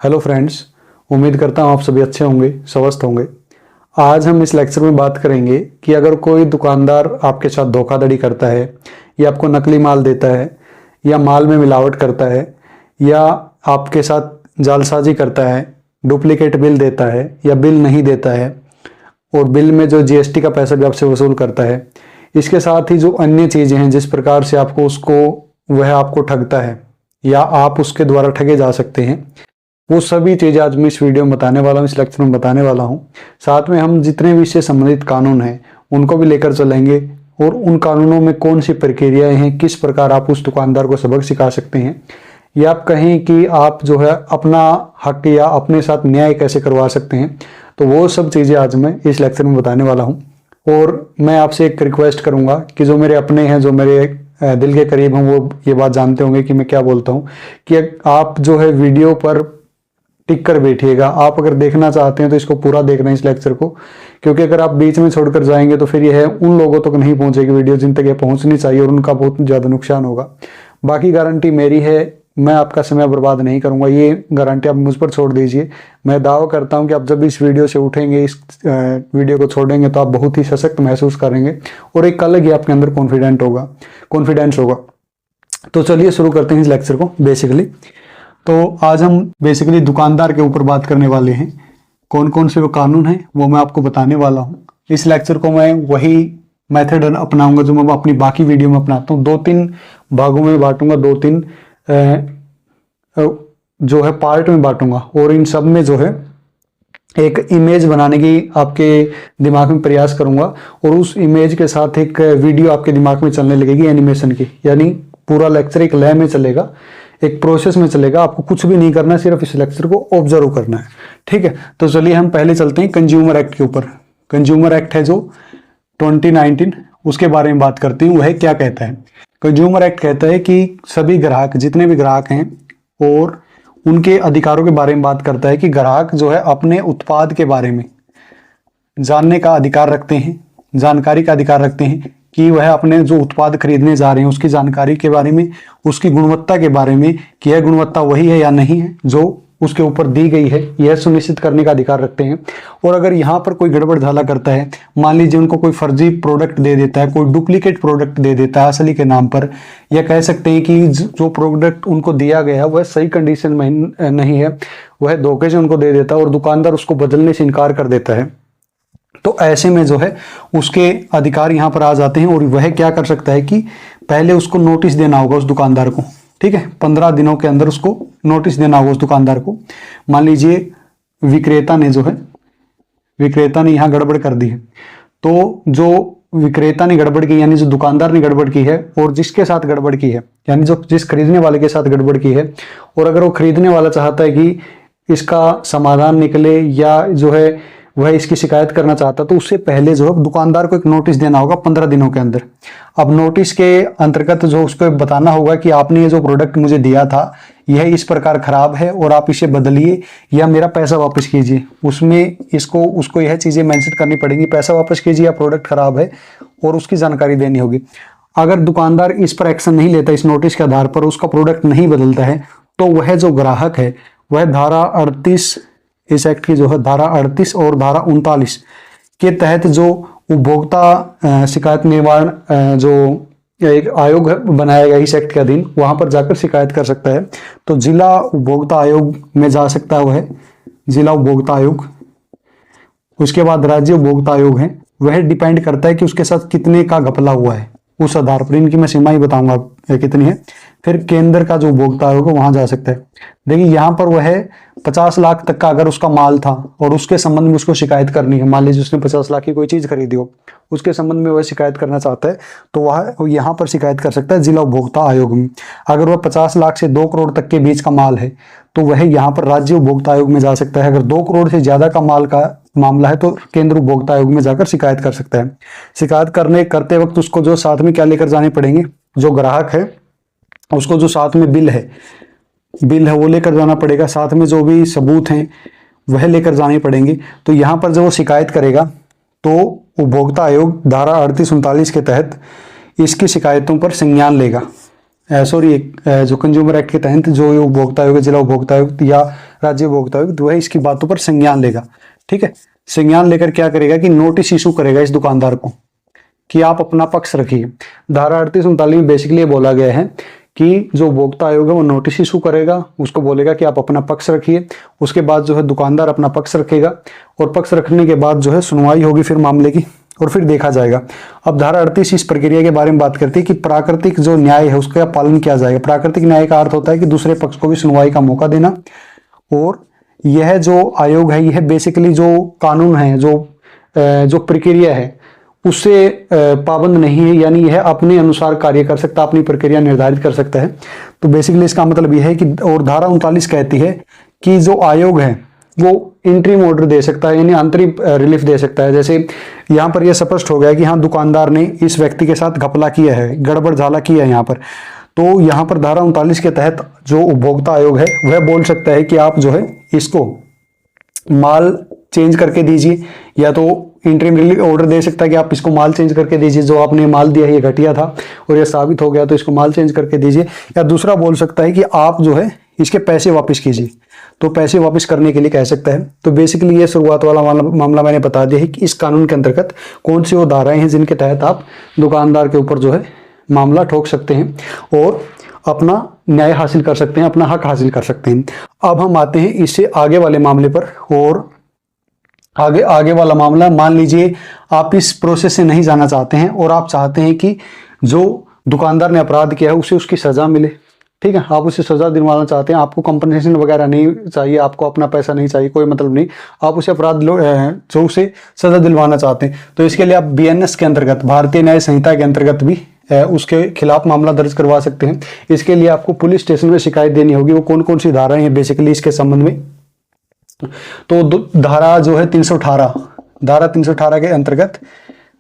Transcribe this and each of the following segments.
Hello friends, उम्मीद करता हूँ आप सभी अच्छे होंगे, स्वस्थ होंगे। आज हम इस लेक्चर में बात करेंगे कि अगर कोई दुकानदार आपके साथ धोखाधड़ी करता है या आपको नकली माल देता है या माल में मिलावट करता है या आपके साथ जालसाजी करता है, डुप्लीकेट बिल देता है या बिल नहीं देता है और बिल में जो जीएसटी का पैसा भी आपसे वसूल करता है, इसके साथ ही जो अन्य चीज़ें हैं जिस प्रकार से वह आपको ठगता है या आप उसके द्वारा ठगे जा सकते हैं, वो सभी चीज़ें आज मैं इस वीडियो में बताने वाला हूँ, इस लेक्चर में बताने वाला हूँ। साथ में हम जितने भी इससे संबंधित कानून हैं उनको भी लेकर चलेंगे और उन कानूनों में कौन सी प्रक्रियाएं हैं, किस प्रकार आप उस दुकानदार को सबक सिखा सकते हैं या आप कहें कि आप जो है अपना हक या अपने साथ न्याय कैसे करवा सकते हैं। तो वो सब चीज़ें आज मैं इस लेक्चर में बताने वाला हूँ। और मैं आपसे एक रिक्वेस्ट करूँगा कि जो मेरे अपने हैं, जो मेरे दिल के करीब हैं, वो ये बात जानते होंगे कि मैं क्या बोलता हूँ, कि आप जो है वीडियो पर टिक कर बैठिएगा। आप अगर देखना चाहते हैं तो इसको पूरा देखना है, इस लेक्चर को, क्योंकि अगर आप बीच में छोड़कर जाएंगे तो फिर यह उन लोगों तक नहीं पहुंचेगी वीडियो जिन तक ये पहुंचनी चाहिए और उनका बहुत ज़्यादा नुकसान होगा। बाकी गारंटी मेरी है, मैं आपका समय बर्बाद नहीं करूंगा, ये गारंटी आप मुझ पर छोड़ दीजिए। मैं दावा करता हूं कि आप जब इस वीडियो से उठेंगे, इस वीडियो को छोड़ेंगे, तो आप बहुत ही सशक्त महसूस करेंगे और एक अलग ही आपके अंदर कॉन्फिडेंस होगा। तो चलिए शुरू करते हैं इस लेक्चर को। तो आज हम बेसिकली दुकानदार के ऊपर बात करने वाले हैं। कौन कौन से वो कानून हैं वो मैं आपको बताने वाला हूँ। इस लेक्चर को मैं वही मेथड अपनाऊंगा जो मैं अपनी बाकी वीडियो में अपनाता हूँ। 2-3 भागों में बांटूंगा, 2-3 जो है पार्ट में बांटूंगा और इन सब में जो है एक इमेज बनाने की आपके दिमाग में प्रयास करूंगा और उस इमेज के साथ एक वीडियो आपके दिमाग में चलने लगेगी एनिमेशन की। यानी पूरा लेक्चर एक लय में चलेगा, एक प्रोसेस में चलेगा। आपको कुछ भी नहीं करना, सिर्फ इस लेक्चर को ऑब्जर्व करना है, ठीक है। तो चलिए हम पहले चलते हैं कंज्यूमर एक्ट के ऊपर। कंज्यूमर एक्ट है जो 2019, उसके बारे में बात करते हैं। वह क्या कहता है? कंज्यूमर एक्ट कहता है कि सभी ग्राहक, जितने भी ग्राहक हैं और उनके अधिकारों के बारे में बात करता है कि ग्राहक जो है अपने उत्पाद के बारे में जानने का अधिकार रखते हैं, जानकारी का अधिकार रखते हैं कि वह अपने जो उत्पाद खरीदने जा रहे हैं उसकी जानकारी के बारे में, उसकी गुणवत्ता के बारे में, कि यह गुणवत्ता वही है या नहीं है जो उसके ऊपर दी गई है, यह सुनिश्चित करने का अधिकार रखते हैं। और अगर यहाँ पर कोई गड़बड़ झाला करता है, मान लीजिए उनको कोई फर्जी प्रोडक्ट दे देता है, कोई डुप्लीकेट प्रोडक्ट दे देता है असली के नाम पर, या कह सकते हैं कि जो प्रोडक्ट उनको दिया गया है वह सही कंडीशन में नहीं है, वह धोखे से उनको दे देता है और दुकानदार उसको बदलने से इनकार कर देता है, तो ऐसे में जो है उसके अधिकार यहाँ पर आ जाते हैं। और वह क्या कर सकता है कि पहले उसको नोटिस देना होगा उस दुकानदार को, ठीक है। 15 दिनों के अंदर उसको नोटिस देना होगा उस दुकानदार को। मान लीजिए विक्रेता ने यहाँ गड़बड़ कर दी है, तो जो विक्रेता ने गड़बड़ की यानी जो दुकानदार ने गड़बड़ की है और जिसके साथ गड़बड़ की है, यानी जो जिस खरीदने वाले के साथ गड़बड़ की है, और अगर वो खरीदने वाला चाहता है कि इसका समाधान निकले या जो है वह इसकी शिकायत करना चाहता, तो उससे पहले जो है दुकानदार को एक नोटिस देना होगा 15 दिनों के अंदर। अब नोटिस के अंतर्गत जो उसको बताना होगा कि आपने ये जो प्रोडक्ट मुझे दिया था यह इस प्रकार खराब है और आप इसे बदलिए या मेरा पैसा वापस कीजिए। उसमें उसको यह चीजें मेंशन करनी पड़ेंगी, पैसा वापस कीजिए या प्रोडक्ट खराब है, और उसकी जानकारी देनी होगी। अगर दुकानदार इस पर एक्शन नहीं लेता, इस नोटिस के आधार पर उसका प्रोडक्ट नहीं बदलता है, तो वह जो ग्राहक है वह धारा 38, इस एक्ट की जो है धारा 38 और धारा 39 के तहत जो उपभोक्ता शिकायत निवारण जो एक आयोग बनाया गया इस एक्ट के अधीन, वहां पर जाकर शिकायत कर सकता है। तो जिला उपभोक्ता आयोग में जा सकता है वह, जिला उपभोक्ता आयोग। उसके बाद राज्य उपभोक्ता आयोग है, वह डिपेंड करता है कि उसके साथ कितने का घपला हुआ है, उस आधार पर इनकी मैं सीमा ही बताऊंगा कितनी है। फिर केंद्र का जो उपभोक्ता आयोग है वहां जा सकता है। देखिए यहाँ पर वह 50 लाख तक का अगर उसका माल था और उसके संबंध में उसको शिकायत करनी है, मान लीजिए उसने 50 लाख की कोई चीज खरीदी हो, उसके संबंध में वह शिकायत करना चाहता है, तो वह यहाँ पर शिकायत कर सकता है जिला उपभोक्ता आयोग में। अगर वह 50 लाख से 2 करोड़ तक के बीच का माल है तो वह यहाँ पर राज्य उपभोक्ता आयोग में जा सकता है। अगर 2 करोड़ से ज्यादा का माल का मामला है तो केंद्र उपभोक्ता आयोग में जाकर शिकायत कर सकता है। शिकायत करते वक्त उसको जो साथ में क्या लेकर जाने पड़ेंगे, जो ग्राहक है उसको जो साथ में बिल है वो लेकर जाना पड़ेगा, साथ में जो भी सबूत हैं वह लेकर जाने पड़ेंगे। तो यहाँ पर जब वो शिकायत करेगा तो उपभोक्ता आयोग धारा 38-39 के तहत इसकी शिकायतों पर संज्ञान लेगा। जो कंज्यूमर एक्ट के तहत जो उपभोक्ता आयोग, जिला उपभोक्ता आयोग या राज्य उपभोक्ता आयोग वह इसकी बातों पर संज्ञान लेगा। ठीक है, संज्ञान लेकर क्या करेगा कि नोटिस इशू करेगा इस दुकानदार को कि आप अपना पक्ष रखिए। धारा 38-39 में बेसिकली ये बोला गया है कि जो उपभोक्ता आयोग है वो नोटिस इशू करेगा, उसको बोलेगा कि आप अपना पक्ष रखिए। उसके बाद जो है दुकानदार अपना पक्ष रखेगा और पक्ष रखने के बाद जो है सुनवाई होगी फिर मामले की और फिर देखा जाएगा। अब धारा 38 इस प्रक्रिया के बारे में बात करती है कि प्राकृतिक जो न्याय है उसका पालन किया जाएगा। प्राकृतिक न्याय का अर्थ होता है कि दूसरे पक्ष को भी सुनवाई का मौका देना। और यह जो आयोग है यह बेसिकली जो कानून है, जो प्रक्रिया है उससे पाबंद नहीं है, यानी यह अपने अनुसार कार्य कर सकता है, अपनी प्रक्रिया निर्धारित कर सकता है। तो बेसिकली इसका मतलब यह है कि, और धारा 39 कहती है कि जो आयोग है वो इंटरिम ऑर्डर दे सकता है, यानी अंतरिम रिलीफ दे सकता है। जैसे यहाँ पर यह स्पष्ट हो गया कि हाँ दुकानदार ने इस व्यक्ति के साथ घपला किया है, गड़बड़ झाला किया है यहाँ पर, तो यहाँ पर धारा 39 के तहत जो उपभोक्ता आयोग है वह बोल सकता है कि आप जो है इसको माल चेंज करके दीजिए, या तो इंटरिम रिलीफ ऑर्डर दे सकता है कि आप इसको माल चेंज करके दीजिए, जो आपने माल दिया है ये घटिया था और ये साबित हो गया तो इसको माल चेंज करके दीजिए। या दूसरा बोल सकता है कि आप जो है इसके पैसे वापस कीजिए, तो पैसे वापस करने के लिए कह सकता है। तो बेसिकली ये शुरुआत वाला मामला मैंने बता दिया है कि इस कानून के अंतर्गत कौन सी वो धाराएं हैं जिनके तहत आप दुकानदार के ऊपर जो है मामला ठोक सकते हैं और अपना न्याय हासिल कर सकते हैं, अपना हक हासिल कर सकते हैं। अब हम आते हैं इससे आगे वाले मामले पर। और आगे वाला मामला, मान लीजिए आप इस प्रोसेस से नहीं जाना चाहते हैं और आप चाहते हैं कि जो दुकानदार ने अपराध किया है उसे उसकी सजा मिले। ठीक है, आप उसे सजा दिलवाना चाहते हैं, आपको कंपनसेशन वगैरह नहीं चाहिए, आपको अपना पैसा नहीं चाहिए, कोई मतलब नहीं, आप उसे अपराध जो उसे सजा दिलवाना चाहते हैं। तो इसके लिए आप BNS के अंतर्गत, भारतीय न्याय संहिता के अंतर्गत भी उसके खिलाफ मामला दर्ज करवा सकते हैं। इसके लिए आपको पुलिस स्टेशन में शिकायत देनी होगी। वो कौन कौन सी धाराएं हैं बेसिकली इसके संबंध में, तो धारा जो है 318, धारा 318 के अंतर्गत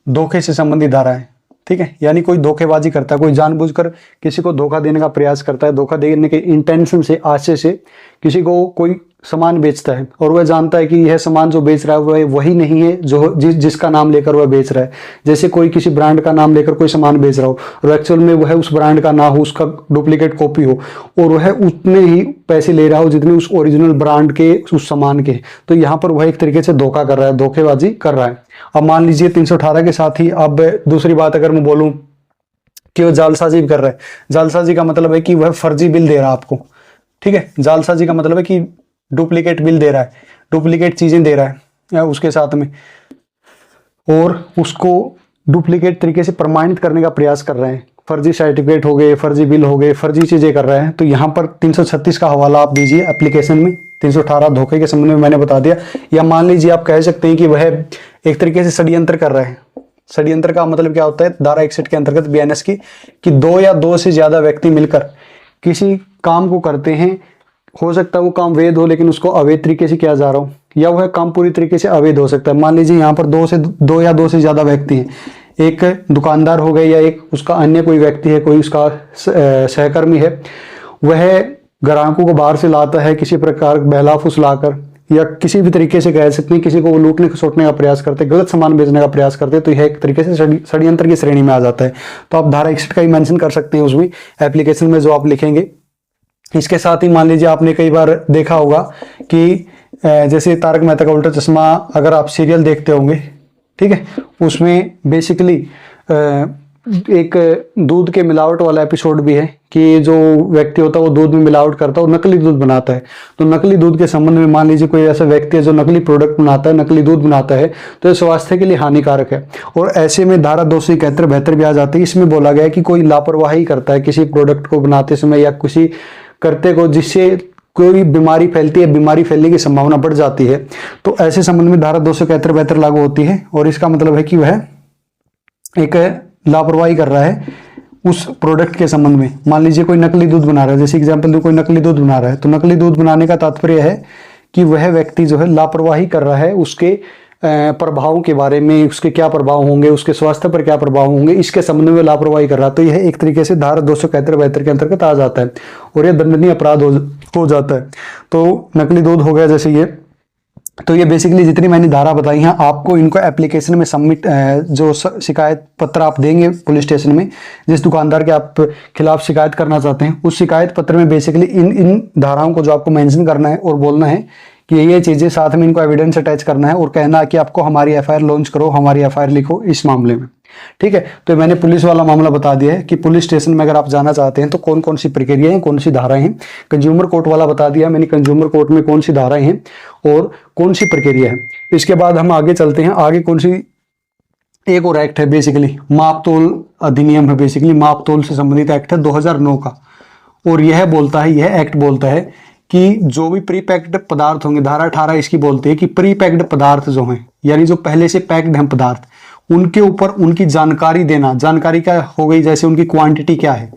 धोखे से संबंधित धारा है। ठीक है, यानी कोई धोखेबाजी करता है, कोई जानबूझकर किसी को धोखा देने का प्रयास करता है, धोखा देने के इंटेंशन से, आशय से किसी को कोई सामान बेचता है और वह जानता है कि यह सामान जो बेच रहा है वह वही नहीं है जो जिसका नाम लेकर वह बेच रहा है। जैसे कोई किसी ब्रांड का नाम लेकर कोई सामान बेच रहा हो और एक्चुअल में वह उस ब्रांड का ना हो, उसका डुप्लीकेट कॉपी हो और वह उतने ही पैसे ले रहा हो जितने उस ओरिजिनल ब्रांड के उस सामान के, तो यहाँ पर वह एक तरीके से धोखा कर रहा है, धोखेबाजी कर रहा है। अब मान लीजिए 318 के साथ ही अब दूसरी बात अगर मैं बोलूं कि वो जालसाजी भी कर रहा है। जालसाजी का मतलब है कि वह फर्जी बिल दे रहा है आपको। ठीक है, जालसाजी का मतलब है कि डुप्लीकेट बिल दे रहा है, डुप्लीकेट चीजें दे रहा है या उसके साथ में, और उसको डुप्लीकेट तरीके से प्रमाणित करने का प्रयास कर रहे हैं। फर्जी सर्टिफिकेट हो गए, फर्जी बिल हो गए, फर्जी चीजें कर रहे हैं। तो यहाँ पर 336 का हवाला आप दीजिए एप्लीकेशन में। 318 धोखे के संबंध में मैंने बता दिया। या मान लीजिए आप कह सकते हैं कि वह एक तरीके से षड्यंत्र कर रहे हैं। षड्यंत्र का मतलब क्या होता है, धारा 61 के अंतर्गत BNS की, कि दो या दो से ज्यादा व्यक्ति मिलकर किसी काम को करते हैं। हो सकता है वो काम वैध हो लेकिन उसको अवैध तरीके से किया जा रहा हो, या वह काम पूरी तरीके से अवैध हो सकता है। मान लीजिए यहाँ पर दो या दो से ज्यादा व्यक्ति हैं, एक दुकानदार हो गए या एक उसका अन्य कोई व्यक्ति है, कोई उसका सहकर्मी है, वह ग्राहकों को बाहर से लाता है किसी प्रकार बहला फुसलाकर, या किसी भी तरीके से कह सकते हैं किसी को लूटने खसोटने का प्रयास करते, गलत सामान बेचने का प्रयास करते, तो यह एक तरीके से षड्यंत्र की श्रेणी में आ जाता है। तो आप धारा 61 का ही मेंशन कर सकते हैं उसमें एप्लीकेशन में जो आप लिखेंगे। इसके साथ ही मान लीजिए आपने कई बार देखा होगा कि जैसे तारक मेहता का उल्टा चश्मा, अगर आप सीरियल देखते होंगे, ठीक है, उसमें बेसिकली एक दूध के मिलावट वाला एपिसोड भी है कि जो व्यक्ति होता है वो दूध में मिलावट करता है और नकली दूध बनाता है। तो नकली दूध के संबंध में मान लीजिए कोई ऐसा व्यक्ति है जो नकली प्रोडक्ट बनाता है, नकली दूध बनाता है, तो ये स्वास्थ्य के लिए हानिकारक है। और ऐसे में धारा 271-72 भी आ जाती है। इसमें बोला गया है कि कोई लापरवाही करता है किसी प्रोडक्ट को बनाते समय या किसी करते को, जिससे कोई बीमारी फैलती है, बीमारी फैलने की संभावना बढ़ जाती है, तो ऐसे संबंध में धारा 271-72 लागू होती है। और इसका मतलब है कि वह एक लापरवाही कर रहा है उस प्रोडक्ट के संबंध में। मान लीजिए कोई नकली दूध बना रहा है, जैसे एग्जांपल दो, कोई नकली दूध बना रहा है, तो नकली दूध बनाने का तात्पर्य है कि वह व्यक्ति जो है लापरवाही कर रहा है उसके प्रभावों के बारे में, उसके क्या प्रभाव होंगे, उसके स्वास्थ्य पर क्या प्रभाव होंगे, इसके संबंध में लापरवाही कर रहा है। तो यह एक तरीके से धारा 271-72 के अंतर्गत आ जाता है और यह दंडनीय अपराध हो जाता है। तो नकली दूध हो गया जैसे ये, तो ये बेसिकली जितनी मैंने धारा बताई हैं, आपको इनको एप्लीकेशन में सबमिट, जो शिकायत पत्र आप देंगे पुलिस स्टेशन में, जिस दुकानदार के आप खिलाफ शिकायत करना चाहते हैं, उस शिकायत पत्र में बेसिकली इन धाराओं को जो आपको मेंशन करना है और बोलना है कि ये चीज़ें, साथ में इनको एविडेंस अटैच करना है और कहना है कि आपको हमारी एफआईआर लॉन्च करो, हमारी एफआईआर लिखो इस मामले में। ठीक है, तो मैंने पुलिस वाला मामला बता दिया है कि पुलिस स्टेशन में अगर आप जाना चाहते हैं तो कौन कौन सी प्रक्रिया है, कौन सी धाराएं हैं। कंज्यूमर कोर्ट वाला बता दिया मैंने, कंज्यूमर कोर्ट में कौन सी धाराएं हैं और कौन सी प्रक्रिया है। इसके बाद हम आगे चलते हैं, आगे कौन सी, एक और एक्ट है बेसिकली, मापतोल अधिनियम है, बेसिकली मापतोल से संबंधित एक्ट है 2009 का। और यह बोलता है, यह एक्ट बोलता है कि जो भी प्री पैक्ड पदार्थ होंगे, धारा 18 इसकी बोलती है कि प्री पैक्ड पदार्थ जो हैं, यानी जो पहले से पैक्ड हैं पदार्थ, उनके ऊपर उनकी जानकारी देना। जानकारी क्या हो गई, जैसे उनकी क्वांटिटी क्या है,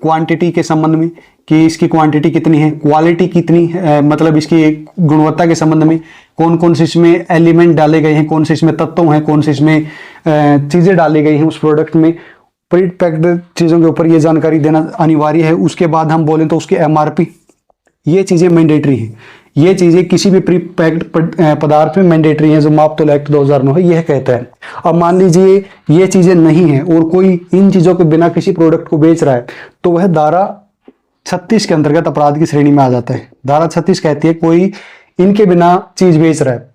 क्वांटिटी के संबंध में कि इसकी क्वांटिटी कितनी है, क्वालिटी कितनी है, मतलब इसकी गुणवत्ता के संबंध में कौन कौन से इसमें एलिमेंट डाले गए हैं, कौन से इसमें तत्व हैं, कौन से इसमें चीज़ें डाली गई हैं उस प्रोडक्ट में, प्री पैक्ड चीज़ों के ऊपर ये जानकारी देना अनिवार्य है। उसके बाद हम बोलें तो उसकी एमआरपी, ये चीज़ें मैंडेटरी हैं। ये चीज़ें किसी भी प्री पैक्ड पदार्थ में मैंडेटरी हैं, जो मापतोल एक्ट 2009 है यह कहता है। अब मान लीजिए ये चीज़ें नहीं हैं और कोई इन चीज़ों के बिना किसी प्रोडक्ट को बेच रहा है, तो वह धारा 36 के अंतर्गत अपराध की श्रेणी में आ जाता है। धारा 36 कहती है कोई इनके बिना चीज बेच रहा है।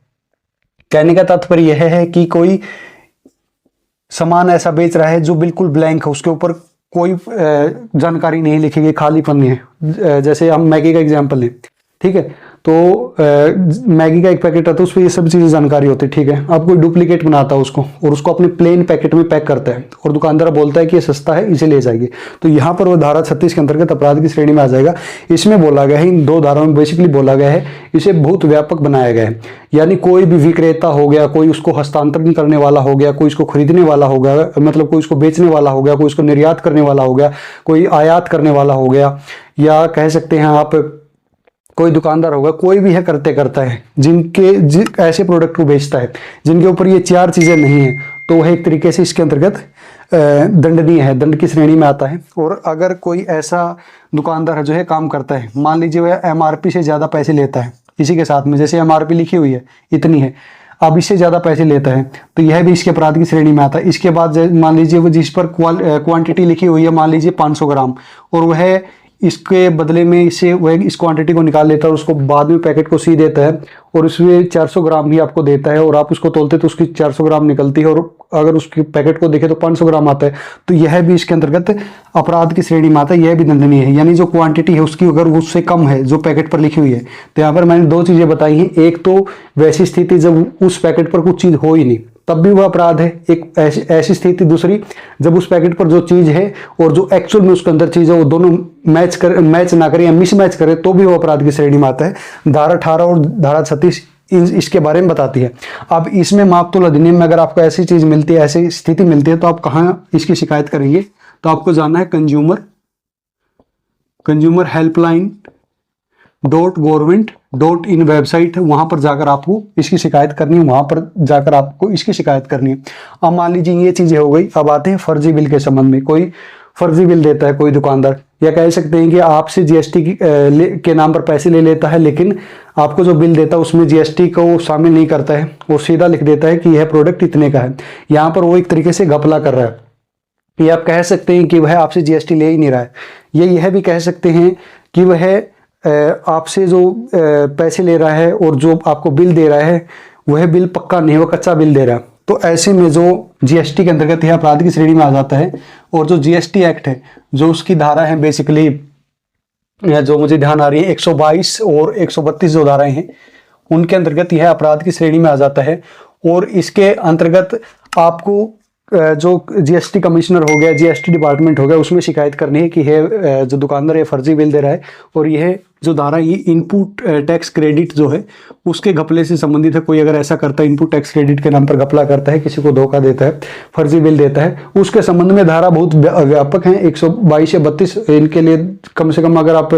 कहने का तात्पर्य यह है कि कोई सामान ऐसा बेच रहा है जो बिल्कुल ब्लैंक है, उसके ऊपर कोई जानकारी नहीं लिखी गई, खाली पन्नी है। जैसे हम मैगी का एग्जांपल लें, ठीक है, तो मैगी का एक पैकेट आता है, उस पर ये सब चीज़ें जानकारी होती है, ठीक है। अब कोई डुप्लीकेट बनाता है उसको और उसको अपने प्लेन पैकेट में पैक करता है और दुकानदार बोलता है कि ये सस्ता है, इसे ले जाइए, तो यहाँ पर वो धारा 36 के अंतर्गत अपराध की श्रेणी में आ जाएगा। इसमें बोला गया है, इन दो धाराओं में बेसिकली बोला गया है, इसे बहुत व्यापक बनाया गया है। यानी कोई भी विक्रेता हो गया, कोई उसको हस्तांतरण करने वाला हो गया, कोई इसको खरीदने वाला हो गया, मतलब कोई इसको बेचने वाला हो गया, कोई इसको निर्यात करने वाला हो गया, कोई आयात करने वाला हो गया, या कह सकते हैं आप कोई दुकानदार होगा, कोई भी है करता है ऐसे प्रोडक्ट को बेचता है जिनके ऊपर ये चार चीज़ें नहीं है, तो वह एक तरीके से इसके अंतर्गत दंडनीय है, दंड की श्रेणी में आता है। और अगर कोई ऐसा दुकानदार है जो है काम करता है, मान लीजिए वह एमआरपी से ज़्यादा पैसे लेता है इसी के साथ में, जैसे एमआरपी लिखी हुई है इतनी है, अब इससे ज़्यादा पैसे लेता है, तो यह भी इसके अपराध की श्रेणी में आता है। इसके बाद मान लीजिए वो जिस पर क्वांटिटी लिखी हुई है, मान लीजिए 500 ग्राम, और वह इसके बदले में इसे वह इस क्वांटिटी को निकाल लेता है और उसको बाद में पैकेट को सी देता है और उसमें 400 ग्राम ही आपको देता है, और आप उसको तोलते तो उसकी 400 ग्राम निकलती है, और अगर उसके पैकेट को देखें तो 500 ग्राम आता है, तो यह भी इसके अंतर्गत अपराध की श्रेणी में आता है, यह भी दंडनीय है। यानी जो क्वांटिटी है उसकी अगर उससे कम है जो पैकेट पर लिखी हुई है, तो यहाँ पर मैंने दो चीज़ें बताई हैं, एक तो वैसी स्थिति जब उस पैकेट पर कुछ चीज़ हो ही नहीं तब भी वह अपराध है, एक ऐसी स्थिति, दूसरी जब उस पैकेट पर जो चीज़ है और जो एक्चुअल में उसके अंदर चीज़ है वो दोनों मैच ना करें या मिसमैच करें तो भी वो अपराध की श्रेणी में आता है। धारा 18 और धारा 36 इसके बारे में बताती है। अब इसमें मापतोल अधिनियम में अगर आपको ऐसी चीज़ मिलती है, ऐसी स्थिति मिलती है, तो आप कहाँ इसकी शिकायत करेंगे, तो आपको जाना है कंज्यूमर हेल्पलाइन .gov.in वेबसाइट है, वहां पर जाकर आपको इसकी शिकायत करनी है, वहां पर जाकर आपको इसकी शिकायत करनी है। अब मान लीजिए ये चीजें हो गई, अब आते हैं फर्जी बिल के संबंध में। कोई फर्जी बिल देता है कोई दुकानदार, या कह सकते हैं कि आपसे जीएसटी के नाम पर पैसे ले लेता है, लेकिन आपको जो बिल देता है उसमें जीएसटी को शामिल नहीं करता है, वो सीधा लिख देता है कि यह प्रोडक्ट इतने का है। यहाँ पर वो एक तरीके से घपला कर रहा है। ये आप कह सकते हैं कि वह आपसे जीएसटी ले ही नहीं रहा है, यह भी कह सकते हैं कि वह आपसे जो पैसे ले रहा है और जो आपको बिल दे रहा है वह बिल पक्का नहीं, वह कच्चा बिल दे रहा है। तो ऐसे में जो जीएसटी के अंतर्गत यह अपराध की श्रेणी में आ जाता है। और जो जीएसटी एक्ट है, जो उसकी धारा है बेसिकली, जो मुझे ध्यान आ रही है 122 और 132 जो धाराएं हैं, उनके अंतर्गत यह अपराध की श्रेणी में आ जाता है। और इसके अंतर्गत आपको जो जीएसटी कमिश्नर हो गया, जीएसटी डिपार्टमेंट हो गया, उसमें शिकायत करनी है कि है जो दुकानदार ये फर्जी बिल दे रहा है, और यह जो धारा ये इनपुट टैक्स क्रेडिट जो है उसके घपले से संबंधित है। कोई अगर ऐसा करता है, इनपुट टैक्स क्रेडिट के नाम पर घपला करता है, किसी को धोखा देता है, फर्जी बिल देता है, उसके संबंध में धारा बहुत व्यापक है। 122 या 32 इनके लिए कम से कम अगर आप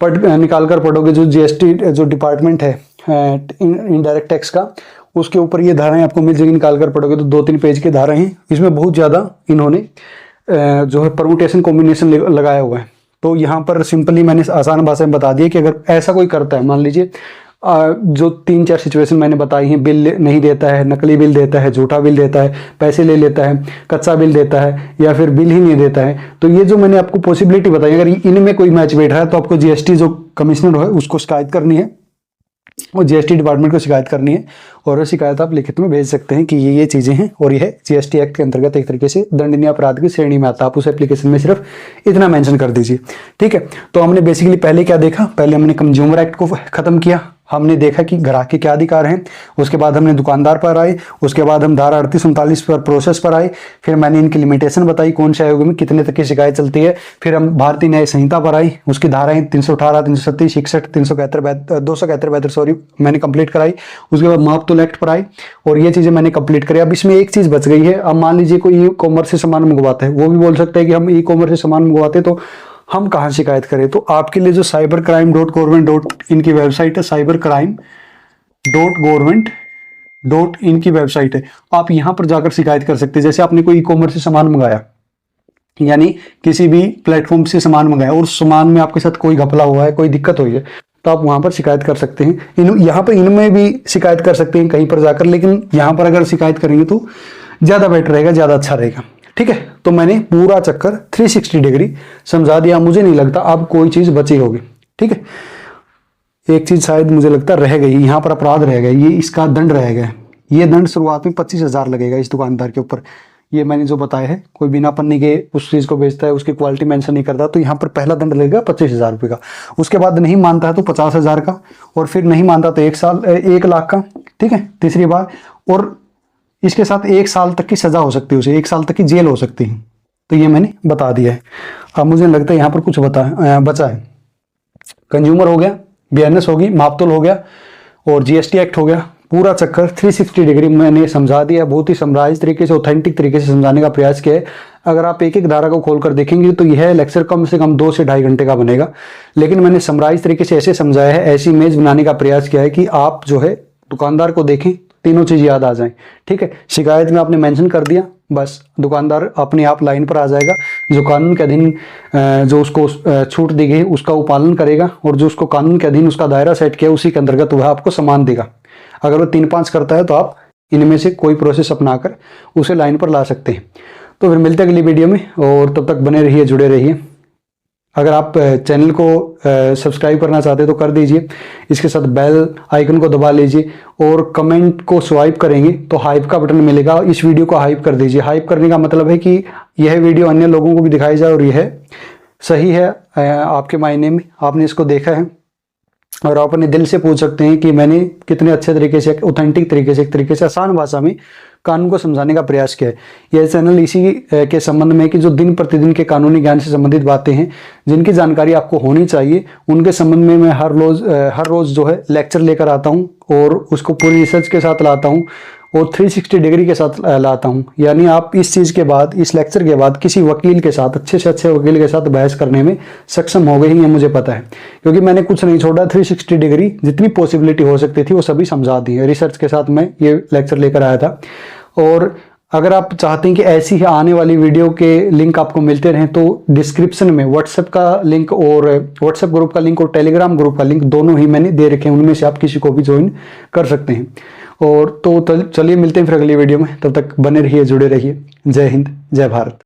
निकाल कर पढ़ोगे, जो जीएसटी जो डिपार्टमेंट है इनडायरेक्ट टैक्स का, उसके ऊपर ये धाराएं आपको मिल जाएगी, निकाल कर पढ़ोगे तो 2-3 पेज की धाराएं हैं। इसमें बहुत ज़्यादा इन्होंने जो है परमुटेशन कॉम्बिनेशन लगाया हुआ है। तो यहाँ पर सिंपली मैंने आसान भाषा में बता दिया कि अगर ऐसा कोई करता है, मान लीजिए जो 3-4 सिचुएशन मैंने बताई हैं, बिल नहीं देता है, नकली बिल देता है, झूठा बिल देता है, पैसे ले लेता है, कच्चा बिल देता है, या फिर बिल ही नहीं देता है, तो ये जो मैंने आपको पॉसिबिलिटी बताई, अगर इनमें कोई मैच बैठ रहा है तो आपको जीएसटी जो कमिश्नर है उसको शिकायत करनी है और जीएसटी डिपार्टमेंट को शिकायत करनी है, और शिकायत आप लिखित में भेज सकते हैं कि ये चीज़ें हैं और यह जीएसटी एक्ट के अंतर्गत एक तरीके से दंडनीय अपराध की श्रेणी में आता है। आप उस एप्लीकेशन में सिर्फ इतना मेंशन कर दीजिए, ठीक है। तो हमने बेसिकली पहले क्या देखा, पहले हमने कंज्यूमर एक्ट को खत्म किया, हमने देखा कि ग्राहक के क्या अधिकार हैं, उसके बाद हमने दुकानदार पर आए, उसके बाद हम धारा 38-39 पर प्रोसेस पर आए, फिर मैंने इनकी लिमिटेशन बताई कौन से आयोग में कितने तक की शिकायत चलती है, फिर हम भारतीय न्याय संहिता पर आई, उसकी धाराएं 318, 337, 61, 371, 271 सॉरी मैंने कंप्लीट कराई। उसके बाद मापतोल एक्ट पर आई और ये चीज़ें मैंने कंप्लीट करी। अब इसमें एक चीज़ बच गई है, अब मान लीजिए कोई ई कॉमर्स से सामान मंगवाता है, वो भी बोल सकता है कि हम ई कॉमर्स से सामान मंगवाते हैं तो हम कहाँ शिकायत करें। तो आपके लिए जो cybercrime.government.in की वेबसाइट है, cybercrime.government.in की वेबसाइट है, आप यहाँ पर जाकर शिकायत कर सकते हैं। जैसे आपने कोई ई कॉमर्स से सामान मंगाया, यानी किसी भी प्लेटफॉर्म से सामान मंगाया और सामान में आपके साथ कोई घपला हुआ है, कोई दिक्कत हुई है, तो आप वहां पर शिकायत कर सकते हैं। यहाँ पर इनमें भी शिकायत कर सकते हैं कहीं पर जाकर, लेकिन यहाँ पर अगर शिकायत करेंगे तो ज़्यादा बेटर रहेगा, ज़्यादा अच्छा रहेगा, ठीक है। तो मैंने पूरा चक्कर 360 डिग्री समझा दिया, मुझे नहीं लगता अब कोई चीज़ बची होगी, ठीक है। एक चीज़ शायद मुझे लगता रह गई, यहाँ पर अपराध रह गया, ये इसका दंड रह गया। ये दंड शुरुआत में 25,000 लगेगा इस दुकानदार के ऊपर। ये मैंने जो बताया है, कोई बिना पन्नी के उस चीज़ को बेचता है, उसकी क्वालिटी मेंशन नहीं करता, तो यहाँ पर पहला दंड लगेगा 25,000 रुपये का। उसके बाद नहीं मानता है तो 50,000 का, और फिर नहीं मानता तो 1 लाख का, ठीक है, तीसरी बार। और इसके साथ 1 साल तक की सजा हो सकती है, उसे 1 साल तक की जेल हो सकती है। तो ये मैंने बता दिया है। अब मुझे लगता है यहाँ पर कुछ बचा है। कंज्यूमर हो गया, बीएनएस होगी, मापतोल हो गया और जीएसटी एक्ट हो गया। पूरा चक्कर 360 डिग्री मैंने समझा दिया, बहुत ही समराइज तरीके से, ऑथेंटिक तरीके से समझाने का प्रयास किया है। अगर आप एक एक धारा को खोलकर देखेंगे तो यह लेक्चर कम से कम 2 से 2.5 घंटे का बनेगा, लेकिन मैंने समराइज तरीके से ऐसे समझाया है, ऐसी इमेज बनाने का प्रयास किया है कि आप जो है दुकानदार को देखें, तीनों चीज़ याद आ जाएं, ठीक है। शिकायत में आपने मेंशन कर दिया, बस दुकानदार अपने आप लाइन पर आ जाएगा। जो कानून के अधीन जो उसको छूट दी गई उसका वो पालन करेगा, और जो उसको कानून के अधीन उसका दायरा सेट किया उसी के अंतर्गत वह आपको सामान देगा। अगर वो 3-5 करता है तो आप इनमें से कोई प्रोसेस अपनाकर उसे लाइन पर ला सकते हैं। तो फिर मिलते हैं अगली वीडियो में, और तब तक बने रहिए, जुड़े रहिए। अगर आप चैनल को सब्सक्राइब करना चाहते हैं तो कर दीजिए, इसके साथ बेल आइकन को दबा लीजिए, और कमेंट को स्वाइप करेंगे तो हाइप का बटन मिलेगा, इस वीडियो को हाइप कर दीजिए। हाइप करने का मतलब है कि यह वीडियो अन्य लोगों को भी दिखाई जाए और यह सही है आपके मायने में, आपने इसको देखा है, और आप अपने दिल से पूछ सकते हैं कि मैंने कितने अच्छे तरीके से, ऑथेंटिक तरीके से, एक तरीके से आसान भाषा में कानून को समझाने का प्रयास किया है। यह चैनल इसी के संबंध में है कि जो दिन प्रतिदिन के कानूनी ज्ञान से संबंधित बातें हैं, जिनकी जानकारी आपको होनी चाहिए, उनके संबंध में मैं हर रोज़ जो है लेक्चर लेकर आता हूं, और उसको पूरी रिसर्च के साथ लाता हूं और 360 डिग्री के साथ लाता हूं। यानी आप इस चीज़ के बाद, इस लेक्चर के बाद किसी वकील के साथ, अच्छे से अच्छे वकील के साथ बहस करने में सक्षम हो गए हैं, ये मुझे पता है, क्योंकि मैंने कुछ नहीं छोड़ा। 360 डिग्री जितनी पॉसिबिलिटी हो सकती थी वो सभी समझा दी है। रिसर्च के साथ मैं ये लेक्चर लेकर आया था। और अगर आप चाहते हैं कि ऐसी ही आने वाली वीडियो के लिंक आपको मिलते रहें तो डिस्क्रिप्शन में व्हाट्सएप का लिंक, और व्हाट्सएप ग्रुप का लिंक और टेलीग्राम ग्रुप का लिंक दोनों ही मैंने दे रखे हैं, उनमें से आप किसी को भी ज्वाइन कर सकते हैं। और तो चलिए मिलते हैं फिर अगली वीडियो में, तब तक बने रहिए, जुड़े रहिए। जय हिंद, जय भारत।